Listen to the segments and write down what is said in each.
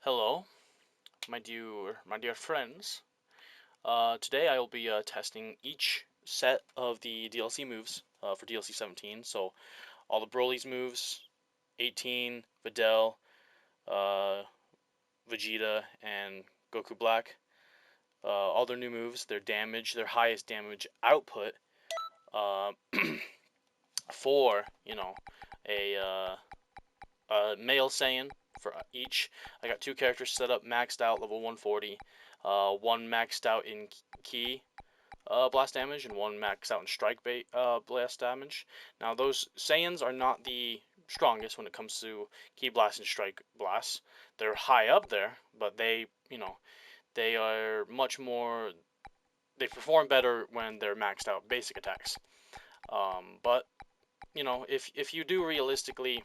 Hello, my dear friends. Today I will be testing each set of the DLC moves for DLC 17. So all the Broly's moves, 18, Videl, uh, Vegeta, and Goku Black. All their new moves, their damage, their highest damage output uh, for a male Saiyan for each. I got two characters set up, maxed out, level 140. One maxed out in Ki blast damage, and one maxed out in strike bait blast damage. Now, those Saiyans are not the strongest when it comes to Ki blast and strike blast. They're high up there, but they are much more. They perform better when they're maxed out basic attacks. But if you do realistically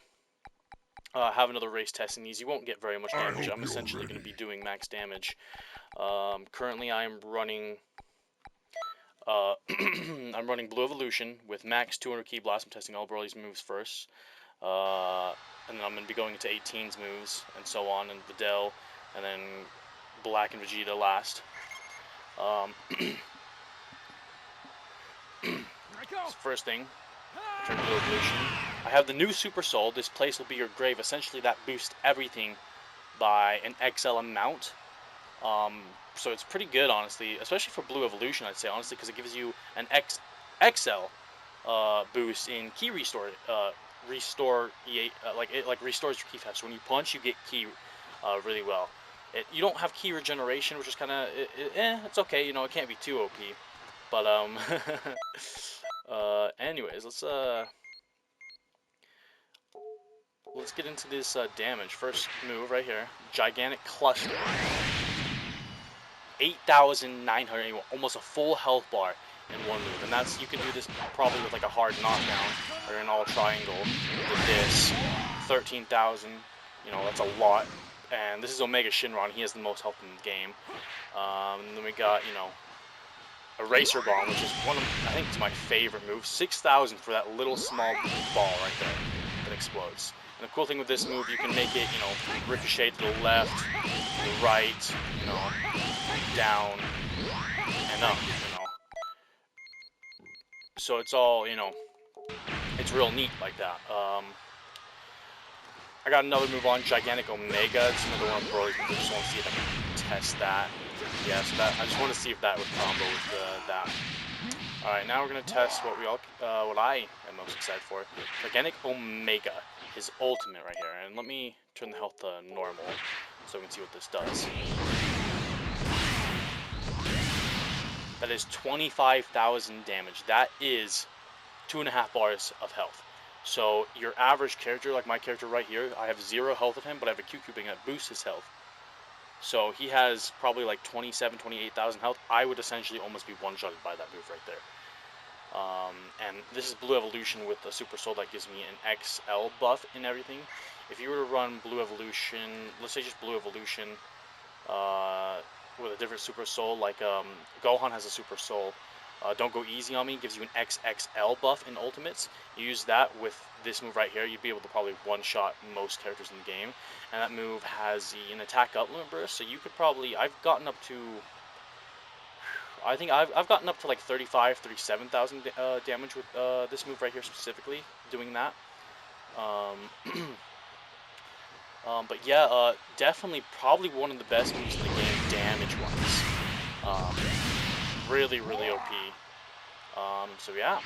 have another race testing these, you won't get very much damage. I'm essentially going to be doing max damage. Currently, I am running. I'm running Blue Evolution with max 200 Ki Blast. I'm testing all Broly's moves first, and then I'm going to be going into 18's moves and so on, and Videl, and then Black and Vegeta last. First thing, turn Blue Evolution. I have the new Super Soul. This place will be your grave. Essentially, that boosts everything by an XL amount. So it's pretty good, honestly, especially for Blue Evolution, I'd say, honestly, because it gives you an XL boost in Ki restore. Like restores your Ki fast. So when you punch, you get Ki really well. You don't have Ki regeneration, which is kind of it's okay. You know, it can't be too OP. But anyways, let's get into this damage. First move right here, Gigantic Cluster. 8,900, almost a full health bar in one move, and you can do this probably with like a hard knockdown or an all triangle. With this, 13,000, that's a lot. And this is Omega Shinron. He has the most health in the game. And then we got Eraser Bomb, which is I think it's my favorite move. 6,000 for that little small ball right there that explodes. And the cool thing with this move, you can make it, ricochet to the left, to the right, down, and up, So it's all, it's real neat like that. I got another move on, Gigantic Omega. It's another one of Broly's moves. I just want to see if I can test that. Yeah, so I just want to see if that would combo with that. Alright, now we're going to test what I am most excited for. Gigantic Omega, his ultimate right here. And let me turn the health to normal so we can see what this does. That is 25,000 damage. That is 2.5 bars of health. So your average character, like my character right here, I have 0 health of him, but I have a Q-Cubing that boosts his health. So he has probably like 27, 28,000 health. I would essentially almost be one-shotted by that move right there. And this is Blue Evolution with a Super Soul that gives me an XL buff and everything. If you were to run Blue Evolution, let's say just Blue Evolution, with a different Super Soul, like Gohan has a Super Soul. Don't Go Easy on Me gives you an XXL buff in Ultimates. You use that with this move right here, you'd be able to probably one-shot most characters in the game. And that move has an attack up limit burst, so you could probably, I've gotten up to like 35, 37,000 damage with this move right here specifically, doing that. But yeah, definitely probably one of the best moves in the game, damage-wise. Really, really OP. So yeah.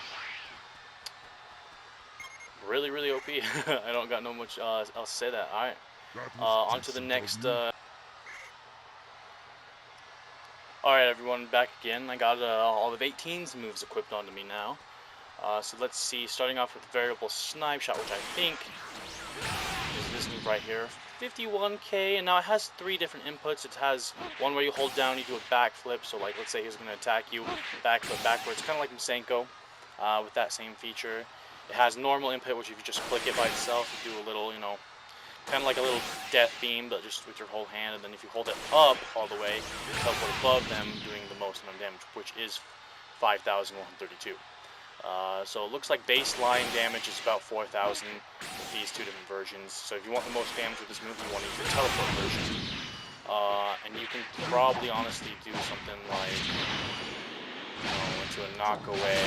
Really, really OP. I don't got no much else to say that. Alright. On to the next... Alright everyone, back again. I got all of 18's moves equipped onto me now. So let's see, starting off with Variable Snipe Shot, which I think is this move right here. 51k, and now it has 3 different inputs. It has one where you hold down, you do a backflip, so like let's say he's going to attack you, backflip backwards, kind of like Masenko with that same feature. It has normal input, which if you just click it by itself, you do a little, kind of like a little death beam, but just with your whole hand, and then if you hold it up all the way, you teleport above them, doing the most amount of damage, which is 5,132. So it looks like baseline damage is about 4,000 with these 2 different versions. So if you want the most damage with this move, you want to use the teleport version. And you can probably honestly do something like, you know, into a knockaway.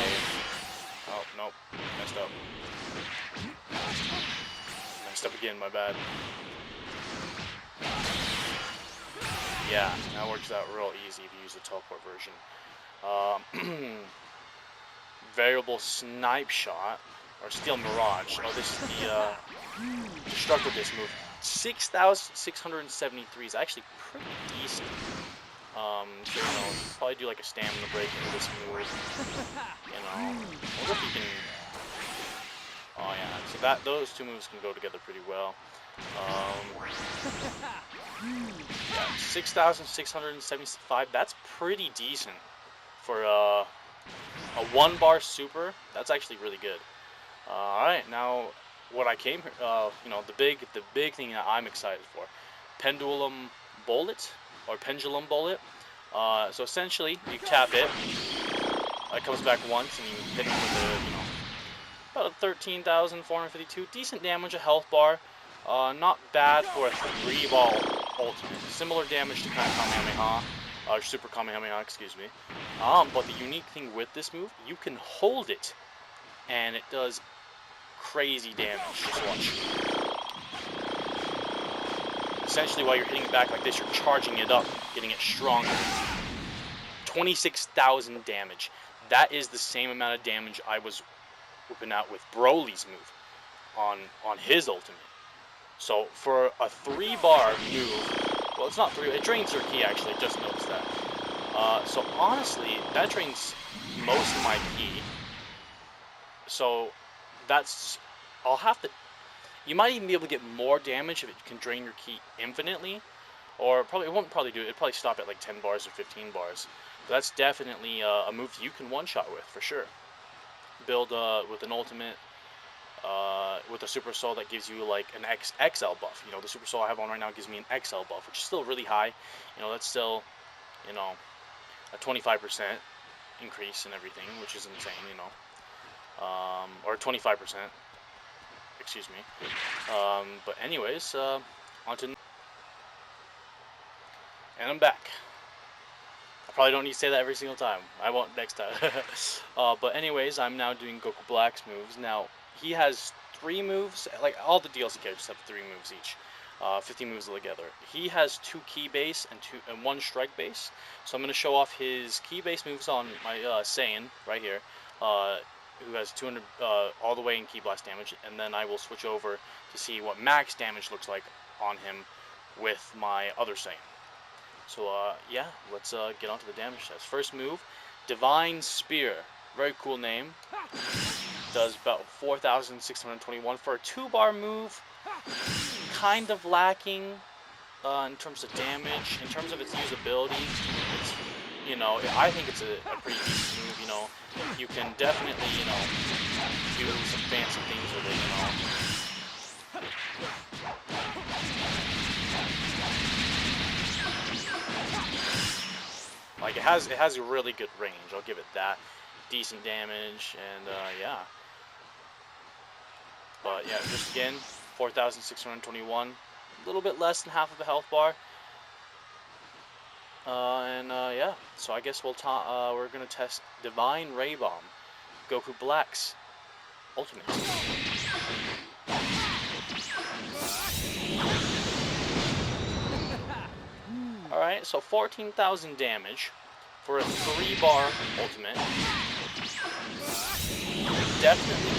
Oh, nope. Messed up. Messed up again, my bad. Yeah, that works out real easy if you use the teleport version. Variable snipe shot, or steel mirage. Oh, this is the destructo disc move. 6,673 is actually pretty decent. So, you know, probably do like a stamina break into this move. You know, I wonder if you can. Oh yeah, so those two moves can go together pretty well. Yeah, 6,675. That's pretty decent for a 1-bar super. That's actually really good. All right, now what I came, you know, the big thing that I'm excited for, pendulum bullet or pendulum bullet. So essentially, you tap it, it comes back once, and you hit it with a, you know, about a 13,452, decent damage, a health bar. Not bad for a 3-ball ultimate. Similar damage to kind of Kamehameha, or Super Kamehameha, excuse me. But the unique thing with this move, you can hold it, and it does crazy damage. Just watch. Essentially, while you're hitting it back like this, you're charging it up, getting it stronger. 26,000 damage. That is the same amount of damage I was whipping out with Broly's move on his ultimate. So for a 3-bar move, well, it's not 3. It drains your ki actually. Just noticed that. So honestly, that drains most of my ki. So that's, I'll have to. You might even be able to get more damage if it can drain your ki infinitely, or probably it won't probably do it. It'd probably stop at like 10 bars or 15 bars. But that's definitely a move you can one-shot with for sure. Build with an ultimate. With a Super Soul that gives you like an XL buff. You know, the Super Soul I have on right now gives me an XL buff, which is still really high. You know, that's still, you know, a 25% increase in everything, which is insane, you know. Or 25%, excuse me. But anyways, on to... And I'm back. I probably don't need to say that every single time. I won't next time. But anyways, I'm now doing Goku Black's moves. Now, he has 3 moves. Like, all the DLC characters have 3 moves each. 50 moves together. He has 2 key base and 1 strike base. So I'm going to show off his key base moves on my Saiyan right here, who has 200 all the way in key blast damage, and then I will switch over to see what max damage looks like on him with my other Saiyan. So yeah, let's get on to the damage test. First move, Divine Spear. Very cool name. Does about 4,621 for a 2-bar move. Kind of lacking in terms of damage. In terms of its usability, it's, you know, I think it's a pretty decent move. You know, you can definitely, you know, do some fancy things with it. You know. Like, it has a really good range. I'll give it that. Decent damage, and yeah. But yeah, just again, 4,621, a little bit less than half of a health bar. And yeah, so I guess we're gonna test Divine Ray Bomb, Goku Black's ultimate. All right, so 14,000 damage for a 3-bar ultimate. Definitely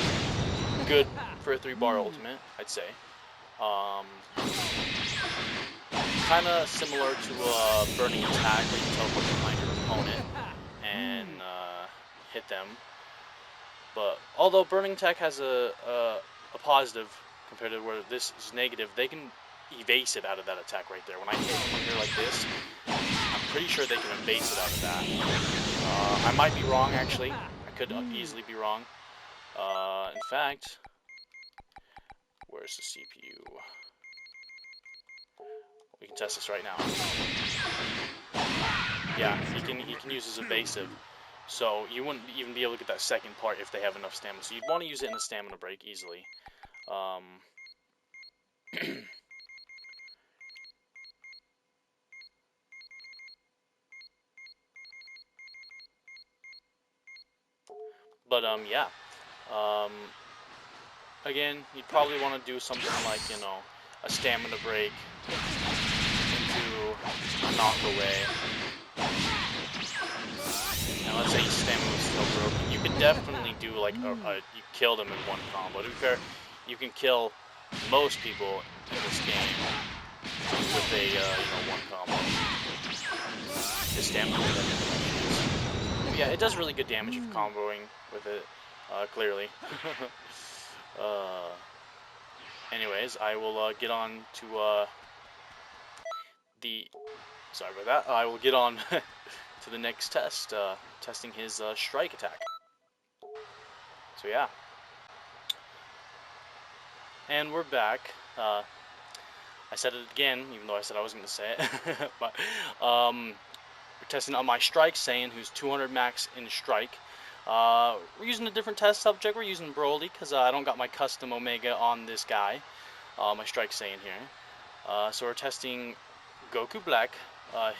good for a 3-bar ultimate, I'd say. Kind of similar to a Burning Attack, where you teleport behind your opponent and hit them. But although Burning Attack has a positive compared to where this is negative, they can evasive out of that attack right there. When I hit them here like this, I'm pretty sure they can evase it out of that. I might be wrong, actually. I could easily be wrong. In fact, where's the CPU? We can test this right now. Yeah, he can use his evasive. So you wouldn't even be able to get that second part if they have enough stamina. So you'd want to use it in a stamina break easily. But yeah. Again, you'd probably want to do something like, you know, a stamina break into a knockaway. And let's say your stamina was still broken. You could definitely do like you kill them in one combo. To be fair, you can kill most people in this game with a you know, one combo. The stamina. Yeah, it does really good damage if you're comboing with it. Clearly. Anyways, I will get on to sorry about that. I will get on to the next test, testing his strike attack. So yeah. And we're back. I said it again, even though I said I wasn't going to say it. But we're testing out my Strike Saiyan, who's 200 max in strike. We're using a different test subject. We're using Broly, because I don't got my custom Omega on this guy. My Strike Saiyan here. So we're testing Goku Black,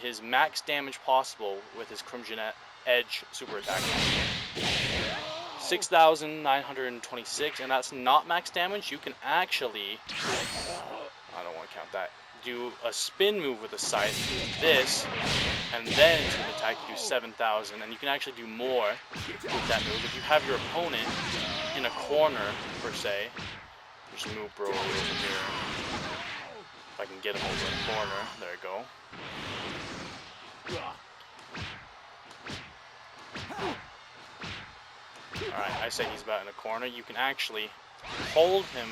his max damage possible with his Crimson Edge super attack. 6,926, and that's not max damage. You can actually, I don't want to count that, do a spin move with a scythe, do this, and then to an attack you do 7,000, and you can actually do more with that move. If you have your opponent in a corner, per se, just move Broly over here. If I can get him over in the corner, there we go. Alright, I say he's about in a corner. You can actually hold him.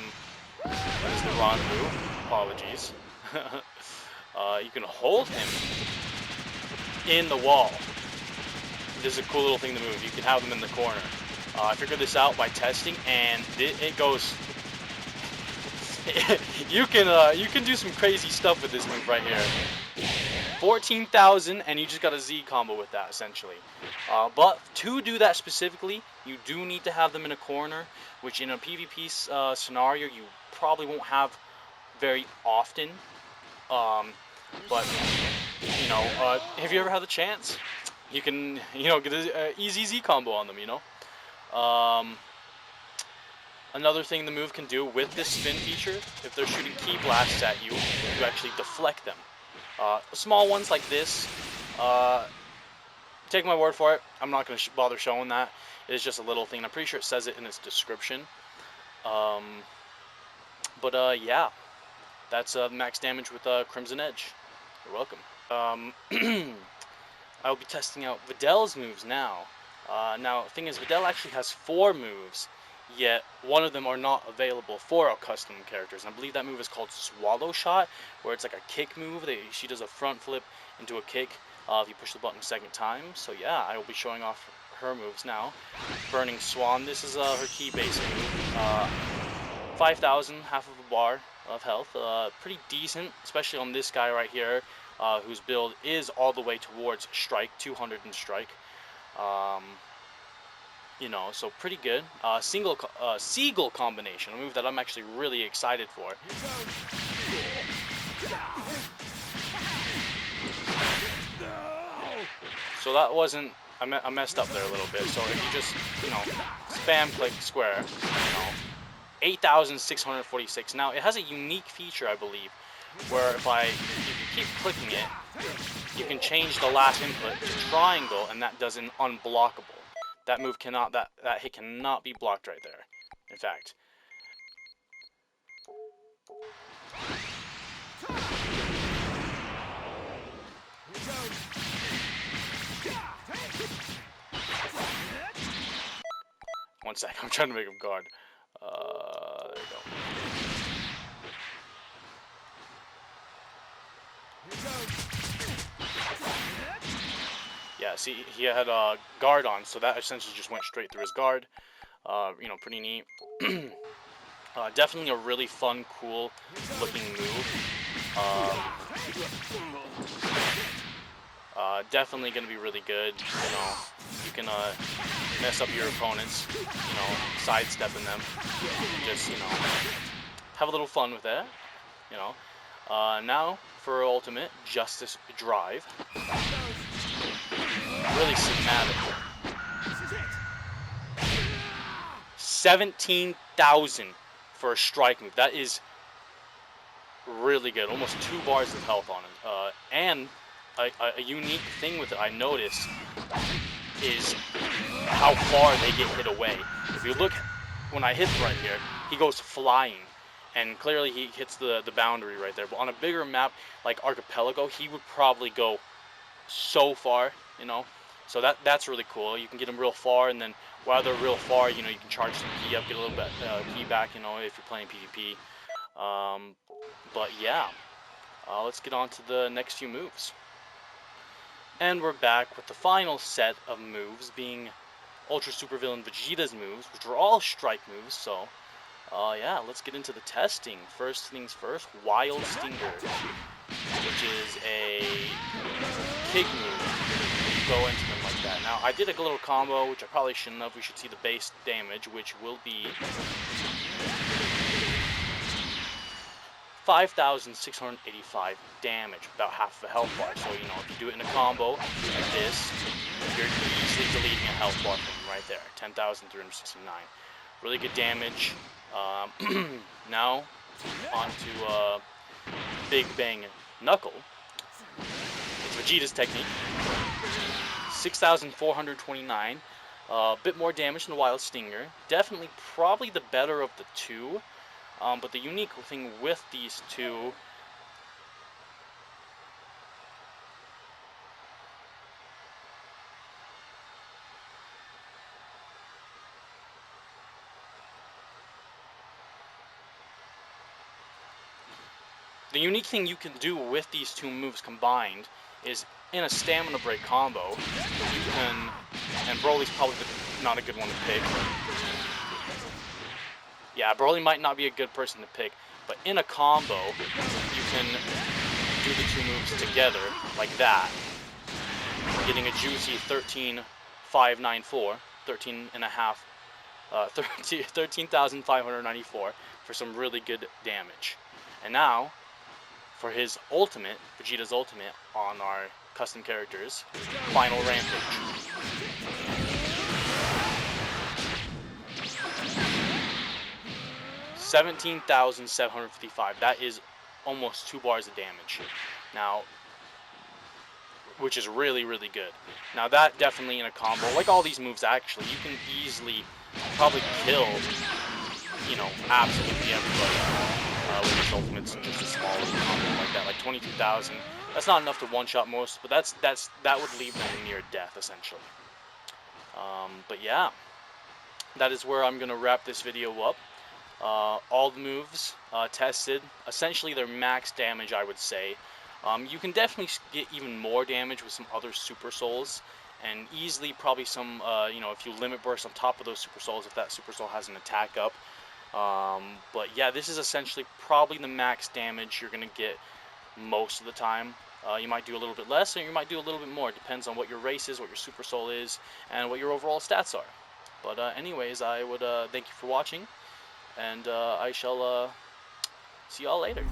That is the wrong move. Apologies. You can hold him in the wall. This is a cool little thing to move. You can have them in the corner. I figured this out by testing, and it goes. You can do some crazy stuff with this move right here. 14,000, and you just got a Z combo with that, essentially. But to do that specifically, you do need to have them in a corner, which in a PvP scenario you probably won't have very often. But you know, have you ever had the chance? You can, you know, get an easy Z combo on them, you know. Another thing the move can do with this spin feature, if they're shooting ki blasts at you, you actually deflect them. Small ones like this, take my word for it, I'm not going to bother showing that. It's just a little thing. I'm pretty sure it says it in its description. Yeah, that's max damage with Crimson Edge. You're welcome. I'll be testing out Videl's moves now. Now, the thing is, Videl actually has 4 moves, yet one of them are not available for our custom characters. And I believe that move is called Swallow Shot, where it's like a kick move. She does a front flip into a kick if you push the button a second time. So yeah, I will be showing off her moves now. Burning Swan, this is her key base move. 5,000, half of a bar of health. Pretty decent, especially on this guy right here, whose build is all the way towards strike, 200 in strike. You know, so pretty good. Seagull combination, a move that I'm actually really excited for. So that wasn't, I messed up there a little bit. So if you just, you know, spam click square, you know, 8,646. Now it has a unique feature, I believe, where if you keep clicking it, you can change the last input to triangle, and that does an unblockable. That move cannot, that hit cannot be blocked right there. In fact. One sec, I'm trying to make him guard. There we go. Yeah, see, he had a guard on, so that essentially just went straight through his guard. You know, pretty neat. Definitely a really fun, cool looking move. Definitely going to be really good. You know, you can mess up your opponents, you know, sidestepping them. Just, you know, have a little fun with that. You know. Now for ultimate Justice Drive. Really cinematic. 17,000 for a strike move. That is really good. Almost 2 bars of health on it. And a unique thing with it I noticed is how far they get hit away. If you look, when I hit right here, he goes flying. And clearly he hits the boundary right there. But on a bigger map like Archipelago, he would probably go so far, you know. So that's really cool. You can get him real far, and then while they're real far, you know, you can charge some key up, get a little bit key back, you know, if you're playing PvP. But yeah, let's get on to the next few moves. And we're back with the final set of moves being Ultra Supervillain Vegeta's moves, which are all strike moves. So yeah, let's get into the testing. First things first, Wild Stinger, which is a kick move. You go into them like that. Now, I did a little combo, which I probably shouldn't have. We should see the base damage, which will be 5,685 damage, about half of a health bar. So, you know, if you do it in a combo like this, you're easily deleting a health bar from right there. 10,369. Really good damage. Now, on to Big Bang Knuckle. It's Vegeta's technique. 6,429. A bit more damage than the Wild Stinger. Definitely probably the better of the two. But the unique thing with these two you can do with these two moves combined is in a stamina break combo, you can, and Broly's probably not a good one to pick. Yeah, Broly might not be a good person to pick, but in a combo, you can do the two moves together, like that, getting a juicy 13,594, 13,594 for some really good damage. And now, for his ultimate, Vegeta's ultimate, on our custom characters, Final Rampage. 17,755. That is almost 2 bars of damage. Now, which is really, really good. Now that definitely in a combo, like all these moves actually, you can easily probably kill, you know, absolutely everybody with his ultimates in just a small combo like that, like 22,000. That's not enough to one-shot most, but that would leave them near death essentially. But yeah, that is where I'm gonna wrap this video up. All the moves tested, essentially their max damage, I would say. You can definitely get even more damage with some other Super Souls, and easily probably some, you know, if you limit burst on top of those Super Souls, if that Super Soul has an attack up. But yeah, this is essentially probably the max damage you're going to get most of the time. You might do a little bit less, or you might do a little bit more. It depends on what your race is, what your Super Soul is, and what your overall stats are. But anyways, I would thank you for watching, and I shall see y'all later.